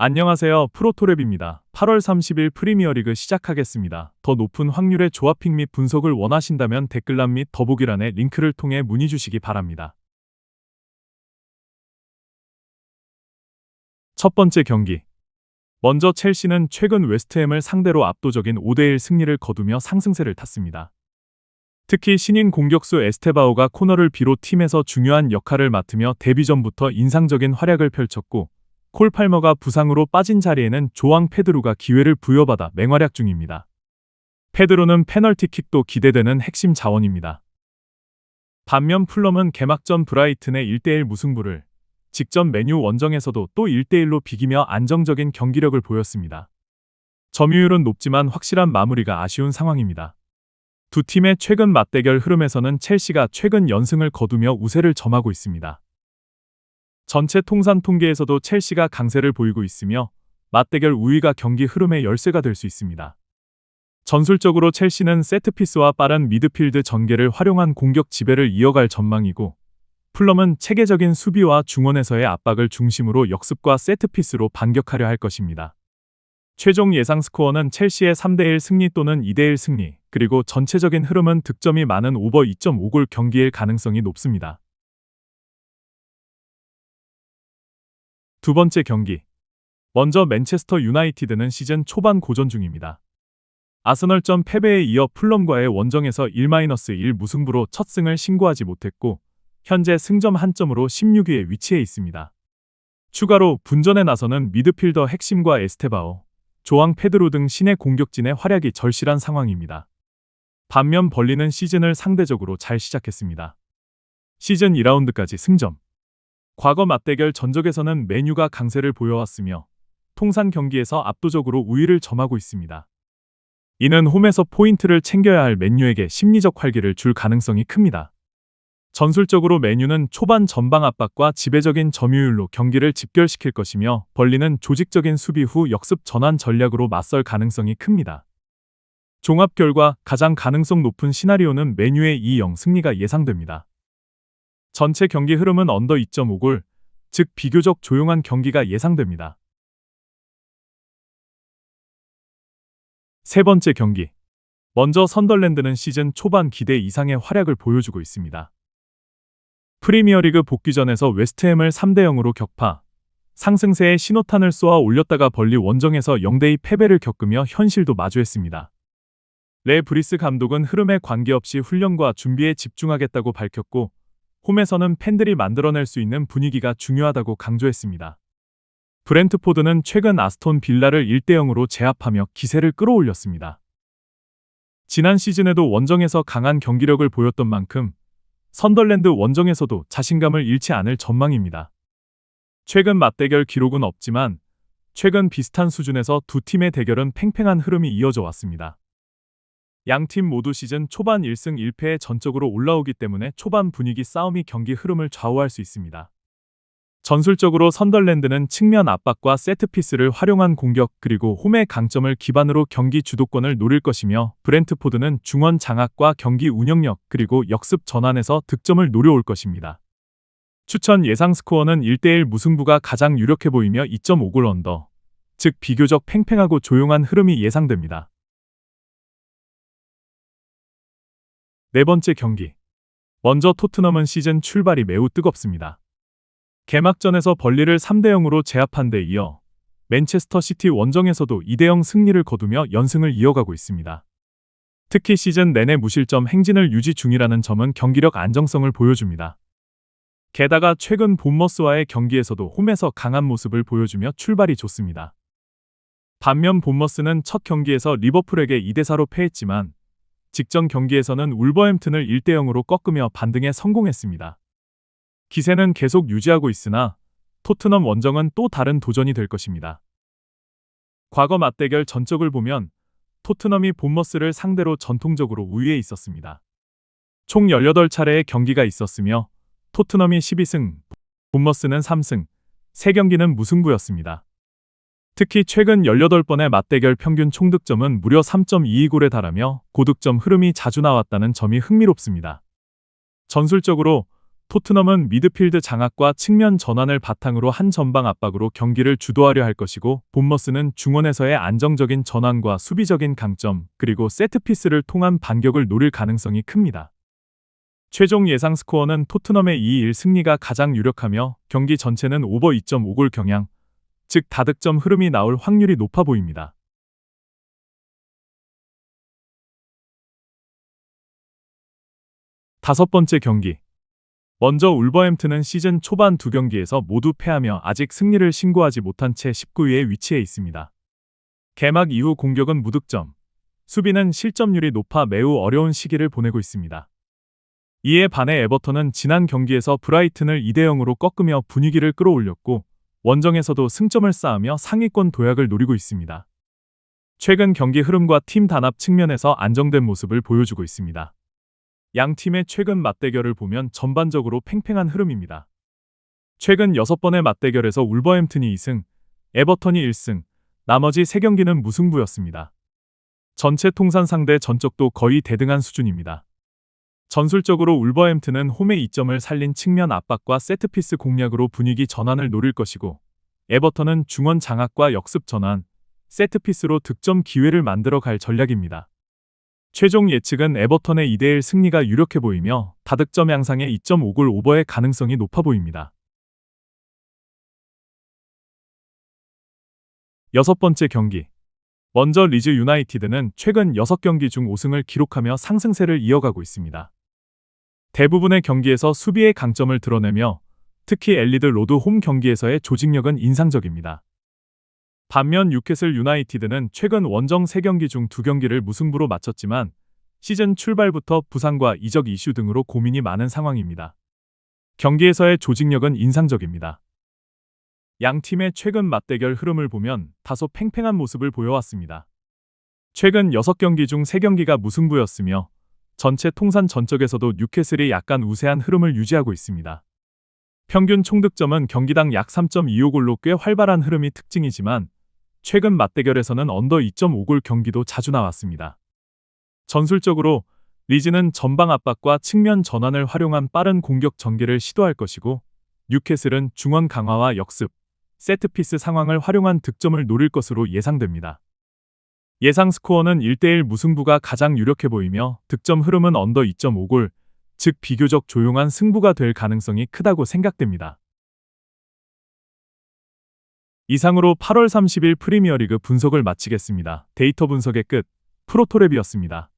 안녕하세요. 프로토랩입니다. 8월 30일 프리미어리그 시작하겠습니다. 더 높은 확률의 조합픽 및 분석을 원하신다면 댓글란 및 더보기란의 링크를 통해 문의 주시기 바랍니다. 첫 번째 경기. 먼저 첼시는 최근 웨스트햄을 상대로 압도적인 5대1 승리를 거두며 상승세를 탔습니다. 특히 신인 공격수 에스테바오가 코너를 비롯 팀에서 중요한 역할을 맡으며 데뷔 전부터 인상적인 활약을 펼쳤고, 콜 팔머가 부상으로 빠진 자리에는 조앙 페드루가 기회를 부여받아 맹활약 중입니다. 페드루는 페널티킥도 기대되는 핵심 자원입니다. 반면 풀럼은 개막전 브라이튼의 1대1 무승부를 직전 메뉴 원정에서도 또 1대1로 비기며 안정적인 경기력을 보였습니다. 점유율은 높지만 확실한 마무리가 아쉬운 상황입니다. 두 팀의 최근 맞대결 흐름에서는 첼시가 최근 연승을 거두며 우세를 점하고 있습니다. 전체 통산 통계에서도 첼시가 강세를 보이고 있으며 맞대결 우위가 경기 흐름의 열쇠가 될 수 있습니다. 전술적으로 첼시는 세트피스와 빠른 미드필드 전개를 활용한 공격 지배를 이어갈 전망이고, 풀럼은 체계적인 수비와 중원에서의 압박을 중심으로 역습과 세트피스로 반격하려 할 것입니다. 최종 예상 스코어는 첼시의 3대1 승리 또는 2대1 승리, 그리고 전체적인 흐름은 득점이 많은 오버 2.5골 경기일 가능성이 높습니다. 두 번째 경기. 먼저 맨체스터 유나이티드는 시즌 초반 고전 중입니다. 아스널전 패배에 이어 풀럼과의 원정에서 1-1 무승부로 첫 승을 신고하지 못했고, 현재 승점 한 점으로 16위에 위치해 있습니다. 추가로 분전에 나서는 미드필더 핵심과 에스테바오, 조앙 페드로 등 신의 공격진의 활약이 절실한 상황입니다. 반면 벌리는 시즌을 상대적으로 잘 시작했습니다. 시즌 2라운드까지 승점. 과거 맞대결 전적에서는 맨유가 강세를 보여왔으며 통산 경기에서 압도적으로 우위를 점하고 있습니다. 이는 홈에서 포인트를 챙겨야 할 맨유에게 심리적 활기를 줄 가능성이 큽니다. 전술적으로 맨유는 초반 전방 압박과 지배적인 점유율로 경기를 집결시킬 것이며, 벌리는 조직적인 수비 후 역습 전환 전략으로 맞설 가능성이 큽니다. 종합 결과 가장 가능성 높은 시나리오는 맨유의 2-0 승리가 예상됩니다. 전체 경기 흐름은 언더 2.5골, 즉 비교적 조용한 경기가 예상됩니다. 세 번째 경기. 먼저 선덜랜드는 시즌 초반 기대 이상의 활약을 보여주고 있습니다. 프리미어리그 복귀전에서 웨스트햄을 3대0으로 격파, 상승세에 신호탄을 쏘아 올렸다가 벌리 원정에서 0대2 패배를 겪으며 현실도 마주했습니다. 레 브리스 감독은 흐름에 관계없이 훈련과 준비에 집중하겠다고 밝혔고, 홈에서는 팬들이 만들어낼 수 있는 분위기가 중요하다고 강조했습니다. 브렌트포드는 최근 아스톤 빌라를 1대0으로 제압하며 기세를 끌어올렸습니다. 지난 시즌에도 원정에서 강한 경기력을 보였던 만큼 선덜랜드 원정에서도 자신감을 잃지 않을 전망입니다. 최근 맞대결 기록은 없지만 최근 비슷한 수준에서 두 팀의 대결은 팽팽한 흐름이 이어져 왔습니다. 양팀 모두 시즌 초반 1승 1패에 전적으로 올라오기 때문에 초반 분위기 싸움이 경기 흐름을 좌우할 수 있습니다. 전술적으로 선덜랜드는 측면 압박과 세트피스를 활용한 공격, 그리고 홈의 강점을 기반으로 경기 주도권을 노릴 것이며, 브렌트포드는 중원 장악과 경기 운영력, 그리고 역습 전환에서 득점을 노려올 것입니다. 추천 예상 스코어는 1대1 무승부가 가장 유력해 보이며 2.5골 언더, 즉 비교적 팽팽하고 조용한 흐름이 예상됩니다. 네 번째 경기. 먼저 토트넘은 시즌 출발이 매우 뜨겁습니다. 개막전에서 벌리를 3대0으로 제압한 데 이어 맨체스터 시티 원정에서도 2대0 승리를 거두며 연승을 이어가고 있습니다. 특히 시즌 내내 무실점 행진을 유지 중이라는 점은 경기력 안정성을 보여줍니다. 게다가 최근 본머스와의 경기에서도 홈에서 강한 모습을 보여주며 출발이 좋습니다. 반면 본머스는 첫 경기에서 리버풀에게 2대4로 패했지만 직전 경기에서는 울버햄튼을 1대0으로 꺾으며 반등에 성공했습니다. 기세는 계속 유지하고 있으나 토트넘 원정은 또 다른 도전이 될 것입니다. 과거 맞대결 전적을 보면 토트넘이 본머스를 상대로 전통적으로 우위에 있었습니다. 총 18차례의 경기가 있었으며 토트넘이 12승, 본머스는 3승, 3경기는 무승부였습니다. 특히 최근 18번의 맞대결 평균 총득점은 무려 3.22골에 달하며 고득점 흐름이 자주 나왔다는 점이 흥미롭습니다. 전술적으로 토트넘은 미드필드 장악과 측면 전환을 바탕으로 한 전방 압박으로 경기를 주도하려 할 것이고, 본머스는 중원에서의 안정적인 전환과 수비적인 강점, 그리고 세트피스를 통한 반격을 노릴 가능성이 큽니다. 최종 예상 스코어는 토트넘의 2-1 승리가 가장 유력하며, 경기 전체는 오버 2.5골 경향, 즉 다득점 흐름이 나올 확률이 높아 보입니다. 다섯 번째 경기. 먼저 울버햄튼은 시즌 초반 두 경기에서 모두 패하며 아직 승리를 신고하지 못한 채 19위에 위치해 있습니다. 개막 이후 공격은 무득점, 수비는 실점률이 높아 매우 어려운 시기를 보내고 있습니다. 이에 반해 에버턴은 지난 경기에서 브라이튼을 2-0으로 꺾으며 분위기를 끌어올렸고, 원정에서도 승점을 쌓으며 상위권 도약을 노리고 있습니다. 최근 경기 흐름과 팀 단합 측면에서 안정된 모습을 보여주고 있습니다. 양 팀의 최근 맞대결을 보면 전반적으로 팽팽한 흐름입니다. 최근 6번의 맞대결에서 울버햄튼이 2승, 에버턴이 1승, 나머지 3경기는 무승부였습니다. 전체 통산 상대 전적도 거의 대등한 수준입니다. 전술적으로 울버햄튼은 홈의 이점을 살린 측면 압박과 세트피스 공략으로 분위기 전환을 노릴 것이고, 에버턴은 중원 장악과 역습 전환, 세트피스로 득점 기회를 만들어 갈 전략입니다. 최종 예측은 에버턴의 2-1 승리가 유력해 보이며 다득점 양상의 2.5골 오버의 가능성이 높아 보입니다. 여섯 번째 경기. 먼저 리즈 유나이티드는 최근 6경기 중 5승을 기록하며 상승세를 이어가고 있습니다. 대부분의 경기에서 수비의 강점을 드러내며 특히 엘리드 로드 홈 경기에서의 조직력은 인상적입니다. 반면 뉴캐슬 유나이티드는 최근 원정 3경기 중 2경기를 무승부로 마쳤지만 시즌 출발부터 부상과 이적 이슈 등으로 고민이 많은 상황입니다. 경기에서의 조직력은 인상적입니다. 양 팀의 최근 맞대결 흐름을 보면 다소 팽팽한 모습을 보여왔습니다. 최근 6경기 중 3경기가 무승부였으며 전체 통산 전적에서도 뉴캐슬이 약간 우세한 흐름을 유지하고 있습니다. 평균 총득점은 경기당 약 3.25골로 꽤 활발한 흐름이 특징이지만 최근 맞대결에서는 언더 2.5골 경기도 자주 나왔습니다. 전술적으로 리즈는 전방 압박과 측면 전환을 활용한 빠른 공격 전개를 시도할 것이고, 뉴캐슬은 중원 강화와 역습, 세트피스 상황을 활용한 득점을 노릴 것으로 예상됩니다. 예상 스코어는 1-1 무승부가 가장 유력해 보이며 득점 흐름은 언더 2.5골, 즉 비교적 조용한 승부가 될 가능성이 크다고 생각됩니다. 이상으로 8월 30일 프리미어리그 분석을 마치겠습니다. 데이터 분석의 끝, 프로토랩이었습니다.